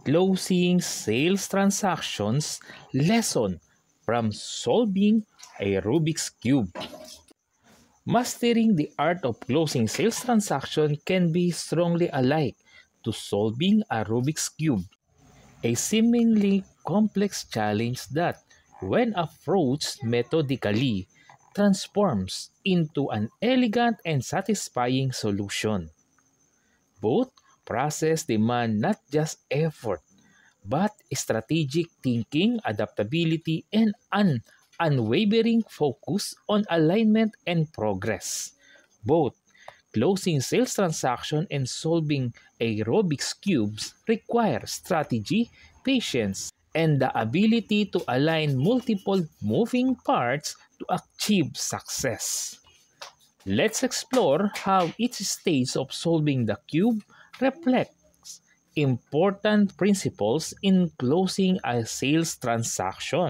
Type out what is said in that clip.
Closing sales transactions lesson from solving a Rubik's Cube. Mastering the art of closing sales transaction can be strongly allied to solving a Rubik's Cube, a seemingly complex challenge that, when approached methodically, transforms into an elegant and satisfying solution. Both processes demand not just effort, but strategic thinking, adaptability, and an unwavering focus on alignment and progress. Both closing sales transaction and solving a Rubik's cubes require strategy, patience, and the ability to align multiple moving parts to achieve success. Let's explore how each stage of solving the cube reflects important principles in closing a sales transaction.